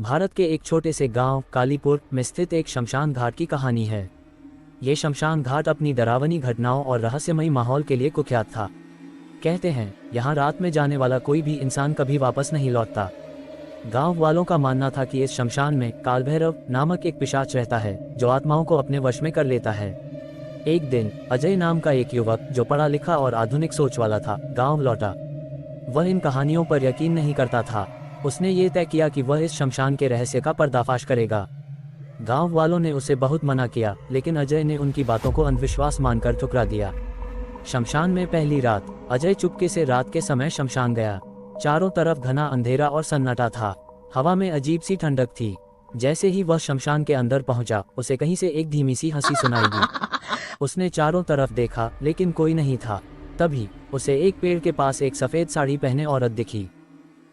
भारत के एक छोटे से गांव कालीपुर में स्थित एक शमशान घाट की कहानी है। ये शमशान घाट अपनी डरावनी घटनाओं और रहस्यमयी माहौल के लिए कुख्यात था। कहते हैं यहाँ रात में जाने वाला कोई भी इंसान कभी वापस नहीं लौटता। गांव वालों का मानना था कि इस शमशान में कालभैरव नामक एक पिशाच रहता है जो आत्माओं को अपने वश में कर लेता है। एक दिन अजय नाम का एक युवक जो पढ़ा लिखा और आधुनिक सोच वाला था गांव लौटा। वह इन कहानियों पर यकीन नहीं करता था। उसने ये तय किया कि वह इस शमशान के रहस्य का पर्दाफाश करेगा। गांव वालों ने उसे बहुत मना किया, लेकिन अजय ने उनकी बातों को अंधविश्वास मानकर ठुकरा दिया। शमशान में पहली रात अजय चुपके से रात के समय शमशान गया। चारों तरफ घना अंधेरा और सन्नाटा था। हवा में अजीब सी ठंडक थी। जैसे ही वह शमशान के अंदर पहुंचा, उसे कहीं से एक धीमी सी हंसी सुनाई दी। उसने चारों तरफ देखा, लेकिन कोई नहीं था। तभी उसे एक पेड़ के पास एक सफेद साड़ी पहने औरत दिखी।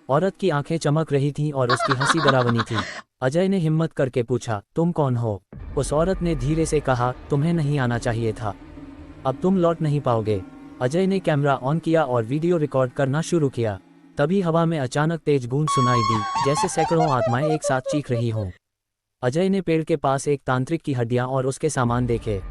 औरत की आंखें चमक रही थीं और उसकी हंसी डरावनी थी। अजय ने हिम्मत करके पूछा, तुम कौन हो? उस औरत ने धीरे से कहा, तुम्हें नहीं आना चाहिए था। अब तुम लौट नहीं पाओगे। अजय ने कैमरा ऑन किया और वीडियो रिकॉर्ड करना शुरू किया। तभी हवा में अचानक तेज गूंज सुनाई दी, जैसे सैकड़ों आत्माएं एक साथ चीख रही हों। अजय ने पेड़ के पास एक तांत्रिक की हड्डियां और उसके सामान देखे।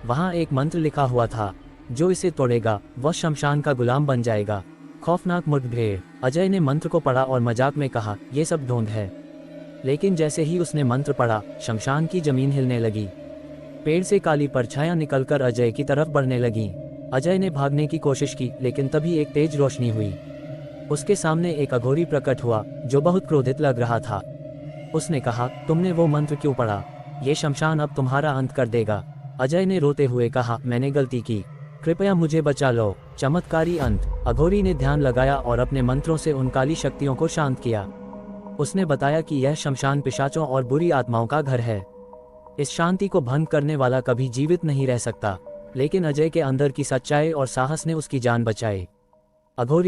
वहां एक मंत्र लिखा हुआ था, जो इसे तोड़ेगा वह शमशान का गुलाम बन जाएगा। खौफनाक मुठभेड़। अजय ने मंत्र को पढ़ा और मजाक में कहा, यह सब ढोंग है। लेकिन जैसे ही उसने मंत्र पढ़ा, शमशान की जमीन हिलने लगी। पेड़ से काली परछायां निकलकर अजय की तरफ बढ़ने लगीं। अजय ने भागने की कोशिश की, लेकिन तभी एक तेज रोशनी हुई। उसके सामने एक अघोरी प्रकट हुआ, जो बहुत क्रोधित लग रहा था। उसने कहा, तुमने वो मंत्र क्यों पढ़ा? ये शमशान अब तुम्हारा अंत कर देगा। अजय ने रोते हुए कहा, मैंने गलती की, कृपया मुझे बचा लो। चमत्कारी अंत। अघोरी ने ध्यान लगाया और अपने मंत्रों से उन काली शक्तियों को शांत किया। उसने बताया कि यह शमशान पिशाचों और बुरी आत्माओं का घर है। इस शांति को भंग करने वाला कभी जीवित नहीं रह सकता। लेकिन अजय के अंदर की सच्चाई और साहस ने उसकी जान बचाई। अघोरी